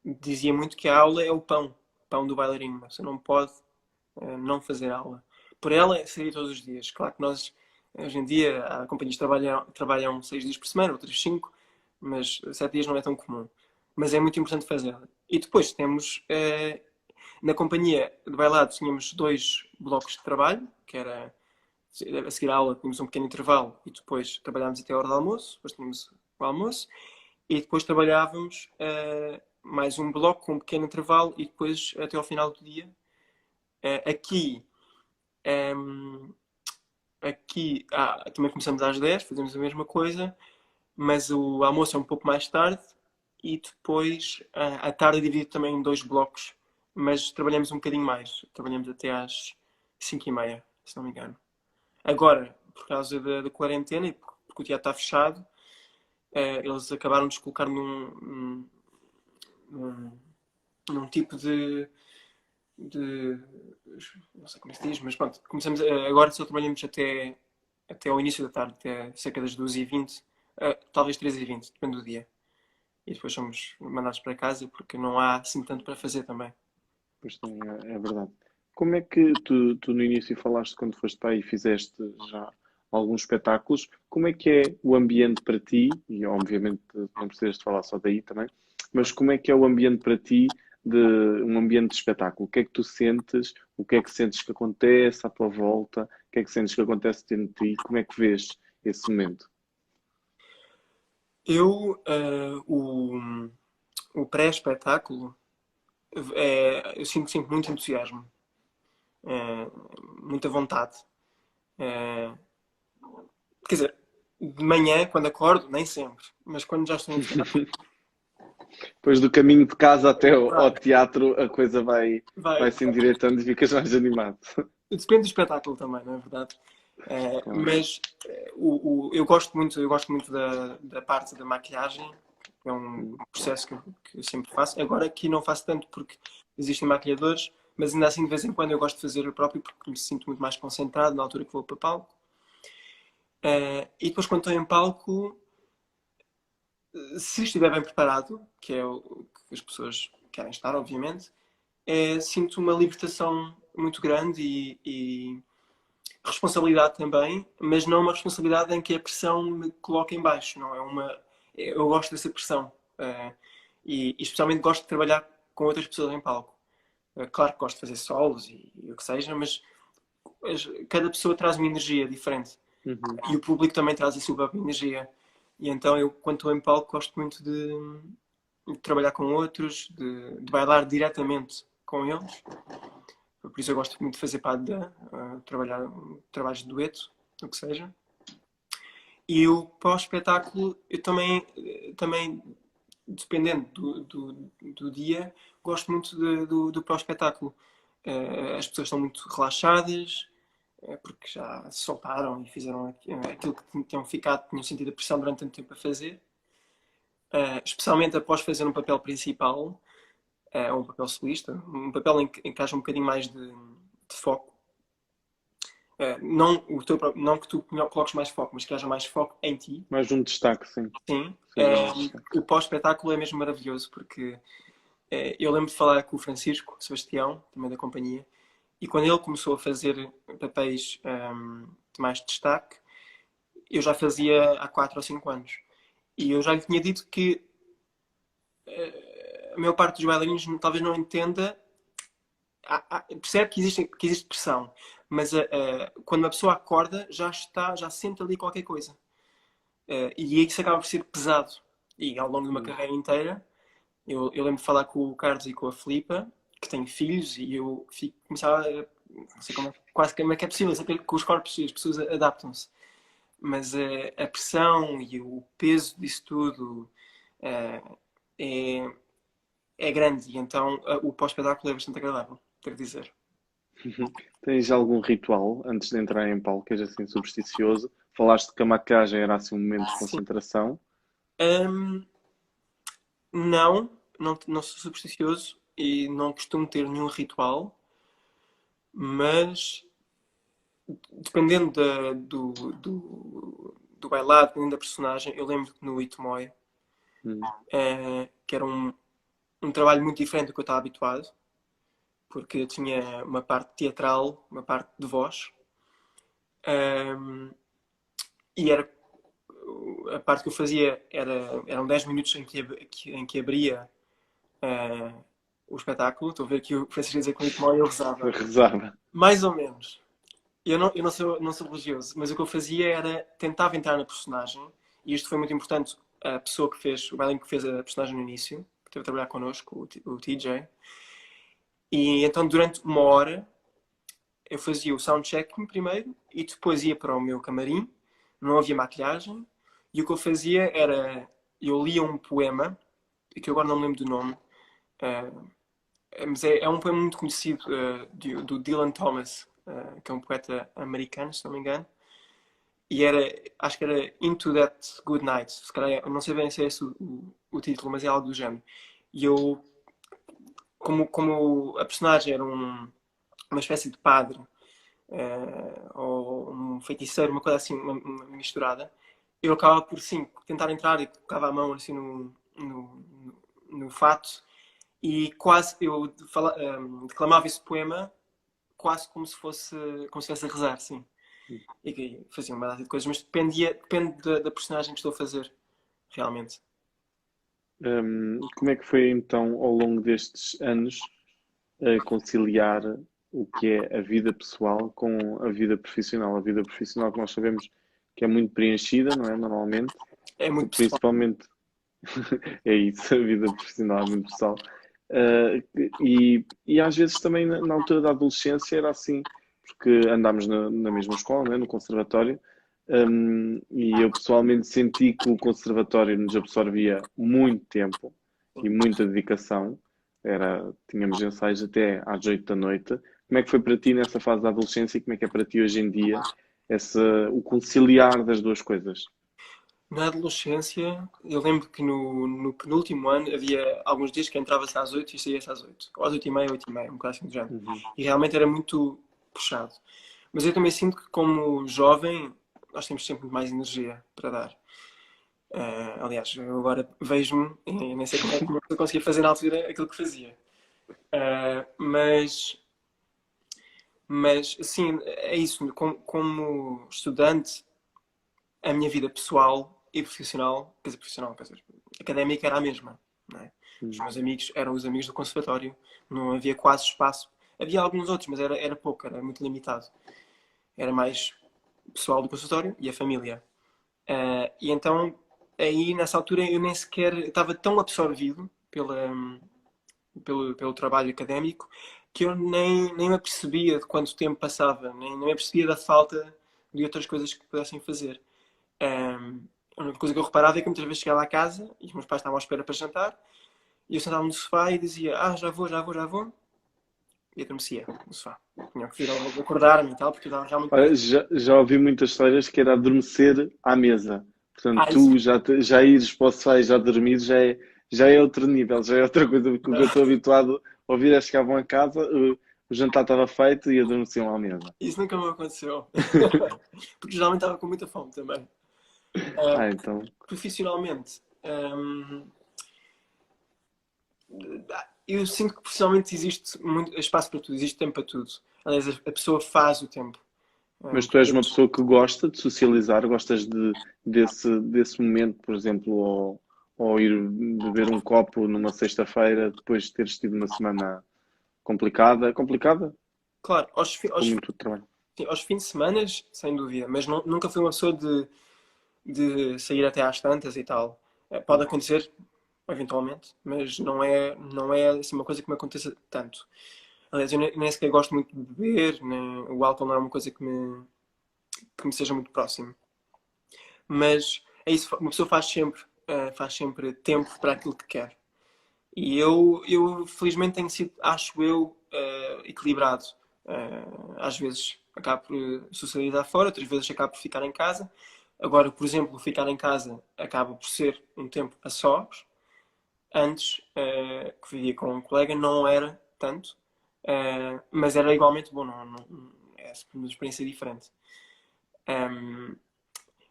dizia muito que a aula é o pão do bailarino. Você não pode não fazer aula. Por ela, seria todos os dias. Claro que nós, hoje em dia, há companhias que trabalham 6 dias por semana, outras 5, mas 7 dias não é tão comum. Mas é muito importante fazê-la. E depois temos, na companhia de bailado, tínhamos 2 blocos de trabalho, que era a seguir à aula, tínhamos um pequeno intervalo e depois trabalhámos até a hora do almoço, depois tínhamos o almoço e depois trabalhávamos mais um bloco com um pequeno intervalo e depois até ao final do dia. Aqui também começamos às 10, fazemos a mesma coisa, mas o almoço é um pouco mais tarde e depois à tarde é dividido também em 2 blocos, mas trabalhamos um bocadinho mais, trabalhamos até às 5h30, se não me engano. Agora, por causa da quarentena e porque o teatro está fechado, eles acabaram de nos colocar num tipo de. Não sei como se diz, mas pronto, começamos. Agora só trabalhamos até ao início da tarde, até cerca das 2h20, talvez 3h20, depende do dia. E depois somos mandados para casa porque não há assim tanto para fazer também. Pois tem, é verdade. Como é que tu no início falaste quando foste para aí e fizeste já alguns espetáculos, como é que é o ambiente para ti, e obviamente não precisas de falar só daí também, mas como é que é o ambiente para ti de um ambiente de espetáculo? O que é que tu sentes? O que é que sentes que acontece à tua volta? O que é que sentes que acontece dentro de ti? Como é que vês esse momento? Eu, o pré-espetáculo, eu sinto sempre muito entusiasmo, muita vontade. Quer dizer, de manhã, quando acordo, nem sempre, mas quando já estou em espetáculo, Depois do caminho de casa até ao vai, teatro, a coisa vai vai. se endireitando e ficas mais animado. Depende do espetáculo também, não é verdade? Claro. Mas eu gosto muito da parte da maquilhagem, é um processo que eu sempre faço. Agora aqui não faço tanto porque existem maquilhadores, mas ainda assim de vez em quando eu gosto de fazer eu próprio porque me sinto muito mais concentrado na altura que vou para palco. E depois quando estou em palco, se estiver bem preparado, que é o que as pessoas querem estar, obviamente, sinto uma libertação muito grande e responsabilidade também, mas não uma responsabilidade em que a pressão me coloca em baixo, não é uma. Eu gosto dessa pressão e especialmente gosto de trabalhar com outras pessoas em palco. Claro que gosto de fazer solos e o que seja, mas cada pessoa traz uma energia diferente Uhum. e o público também traz a sua própria energia. E então eu, quando estou em palco, gosto muito de trabalhar com outros, de bailar diretamente com eles. Por isso eu gosto muito de fazer padrão, trabalhar trabalhos de dueto, o que seja. E o pós-espetáculo, eu também dependendo do dia, gosto muito do pós-espetáculo. As pessoas estão muito relaxadas, porque já se soltaram e fizeram aquilo que tinham sentido a pressão durante tanto tempo a fazer. Especialmente após fazer um papel principal, ou um papel solista, um papel em que haja um bocadinho mais de foco. Não, não que tu coloques mais foco, mas que haja mais foco em ti. Mais um destaque, sim. Sim. Seja um destaque. O pós-espetáculo é mesmo maravilhoso, porque eu lembro de falar com o Francisco Sebastião, também da companhia, e quando ele começou a fazer papéis de mais destaque, eu já fazia há 4 ou 5 anos. E eu já lhe tinha dito que a maior parte dos bailarinos talvez não entenda, percebe que existe pressão, mas quando uma pessoa acorda já sente ali qualquer coisa. E isso acaba por ser pesado. E ao longo de uma carreira inteira, eu lembro de falar com o Carlos e com a Filipa, que têm filhos, e eu começava a, não sei quase como é que é possível, saber que os corpos e as pessoas adaptam-se. Mas a pressão e o peso disso tudo é, é grande, e então o pós-espetáculo é bastante agradável, devo dizer. Tens algum ritual antes de entrar em palco que seja assim supersticioso? Falaste que a maquiagem era assim um momento de Sim. concentração. Não sou supersticioso e não costumo ter nenhum ritual, mas dependendo do bailado, dependendo da personagem, eu lembro que no Itmoy, que era um trabalho muito diferente do que eu estava habituado, porque eu tinha uma parte teatral, uma parte de voz, e era a parte que eu fazia eram 10 minutos em que abria o espetáculo. Estou a ver que o Francisco dizer que o Itmoy eu rezava. Rezava. Mais ou menos. Eu não sou religioso, mas o que eu fazia era tentava entrar na personagem, e isto foi muito importante. A pessoa que fez, o bailarino que fez a personagem no início, que esteve a trabalhar connosco, o TJ, e então durante uma hora eu fazia o soundchecking primeiro e depois ia para o meu camarim, não havia maquilhagem, e o que eu fazia era, eu lia um poema, que eu agora não me lembro do nome, mas é um poema muito conhecido do Dylan Thomas, que é um poeta americano, se não me engano, e acho que era Into That Good Night, se calhar, não sei bem se é esse o título, mas é algo do género. E eu, como a personagem era uma espécie de padre, ou um feiticeiro, uma coisa assim, uma misturada, eu acabava por sim tentar entrar e colocava a mão assim no fato, e quase eu declamava esse poema quase como se estivesse a rezar, sim. E fazia uma data de coisas, mas depende da personagem que estou a fazer, realmente. Como é que foi então ao longo destes anos conciliar o que é a vida pessoal com a vida profissional? A vida profissional que nós sabemos que é muito preenchida, não é? Normalmente, É muito pessoal. principalmente é isso, a vida profissional é muito pessoal. E às vezes também na altura da adolescência era assim, porque andámos na mesma escola, não é? No conservatório, e eu pessoalmente senti que o conservatório nos absorvia muito tempo e muita dedicação. Tínhamos ensaios até às 8 da noite. Como é que foi para ti nessa fase da adolescência e como é que é para ti hoje em dia o conciliar das duas coisas? Na adolescência, eu lembro que no penúltimo ano havia alguns dias que entrava-se às 8 e saía-se às 8. Ou às 8h30, 8h30, um bocado assim do género. E realmente era muito puxado. Mas eu também sinto que, como jovem, nós temos sempre mais energia para dar. Aliás, eu agora vejo-me e nem sei como é que eu conseguia fazer na altura aquilo que fazia. Mas, sim, é isso. Como estudante, a minha vida pessoal e profissional, quer dizer, académica era a mesma. Não é? Os meus amigos eram os amigos do conservatório, não havia quase espaço. Havia alguns outros, mas era pouco, era muito limitado. Era mais pessoal do conservatório e a família. E então, aí nessa altura, eu nem sequer estava tão absorvido pelo trabalho académico que eu nem me apercebia de quanto tempo passava, nem me apercebia da falta de outras coisas que pudessem fazer. A única coisa que eu reparava é que muitas vezes chegava à casa e os meus pais estavam à espera para jantar e eu sentava-me no sofá e dizia já vou e adormecia no sofá. Tinha que vir acordar-me e tal, porque eu estava realmente... Olha, já ouvi muitas histórias que era adormecer à mesa. Portanto, isso... tu já ires para o sofá e já dormir já é já é outro nível, já é outra coisa, porque o que eu estou habituado a ouvir é chegavam a casa, o jantar estava feito e adormeciam à mesa. Isso nunca me aconteceu. Porque geralmente estava com muita fome também. Ah, então. Profissionalmente, eu sinto que profissionalmente existe muito espaço para tudo, existe tempo para tudo. Aliás, a pessoa faz o tempo. Mas tu és uma pessoa que gosta de socializar, gostas desse momento, por exemplo, ou ir beber um copo numa sexta-feira depois de teres tido uma semana complicada? Complicada? Claro, Com muito trabalho. aos fins de semana, sem dúvida, mas nunca fui uma pessoa de sair até às tantas e tal. Pode acontecer, eventualmente, mas não é assim, uma coisa que me aconteça tanto. Aliás, eu nem sequer gosto muito de beber, nem, o álcool não é uma coisa que me seja muito próximo. Mas é isso, uma pessoa faz sempre tempo para aquilo que quer. E eu felizmente tenho sido, acho eu, equilibrado. Às vezes acabo por socializar fora, outras vezes acabo por ficar em casa. Agora, por exemplo, ficar em casa acaba por ser um tempo a sós. Antes, que vivia com um colega, não era tanto, mas era igualmente bom, é uma experiência diferente.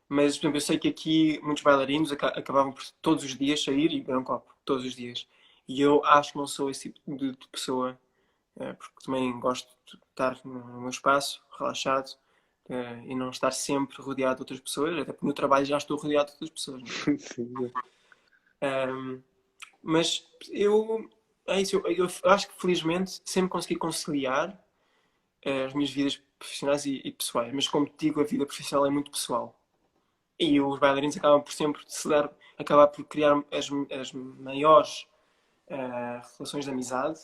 Mas, por exemplo, eu sei que aqui muitos bailarinos acabavam por todos os dias sair e beber um copo, todos os dias. E eu acho que não sou esse tipo de pessoa, porque também gosto de estar no meu espaço, relaxado, e não estar sempre rodeado de outras pessoas, até porque no trabalho já estou rodeado de outras pessoas. Sim. Mas é isso, eu acho que felizmente sempre consegui conciliar as minhas vidas profissionais e pessoais, mas como te digo, a vida profissional é muito pessoal. E os bailarinos acabam por sempre acabar por criar as maiores relações de amizade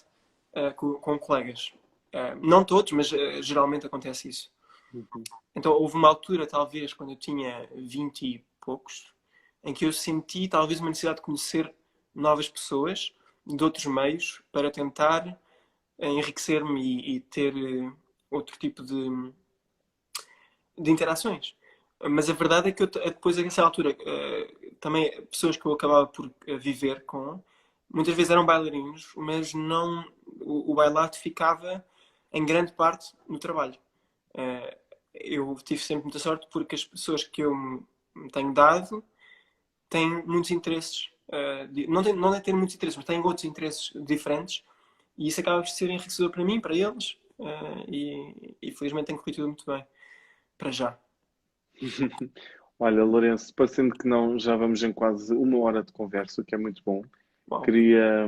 com colegas. Não todos, mas geralmente acontece isso. Então houve uma altura, talvez, quando eu tinha 20 e poucos, em que eu senti talvez uma necessidade de conhecer novas pessoas de outros meios para tentar enriquecer-me e ter outro tipo de interações. Mas a verdade é que eu, depois, nessa altura, também pessoas que eu acabava por viver com, muitas vezes eram bailarinos, mas não, o bailado ficava em grande parte no trabalho. Eu tive sempre muita sorte porque as pessoas que eu me tenho dado têm muitos interesses. Não é ter muitos interesses, mas têm outros interesses diferentes e isso acaba por ser enriquecedor para mim, para eles, e felizmente tem corrido tudo muito bem, para já. Olha, Lourenço, parecendo que não, já vamos em quase uma hora de conversa, o que é muito bom. Uau. Queria,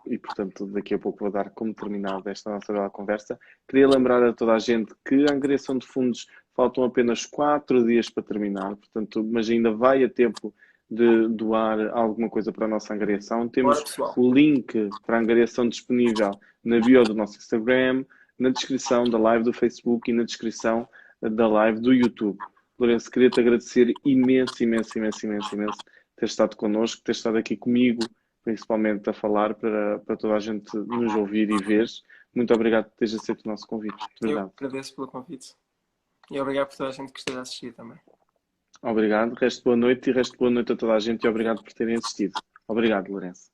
e portanto daqui a pouco vou dar como terminada esta nossa bela conversa, queria lembrar a toda a gente que a angariação de fundos faltam apenas 4 dias para terminar, portanto, mas ainda vai a tempo de doar alguma coisa para a nossa angariação. Bora, Temos pessoal. o link para a angariação disponível na bio do nosso Instagram, na descrição da live do Facebook e na descrição da live do YouTube. Lourenço, queria-te agradecer imenso, imenso, imenso, imenso, imenso ter estado connosco, ter estado aqui comigo, principalmente a falar para toda a gente nos ouvir e ver. Muito obrigado por teres aceito o nosso convite. De Eu verdade. agradeço pelo convite. E obrigado por toda a gente que esteja a assistir também. Obrigado. Resto boa noite e resto boa noite a toda a gente e obrigado por terem assistido. Obrigado, Lourenço.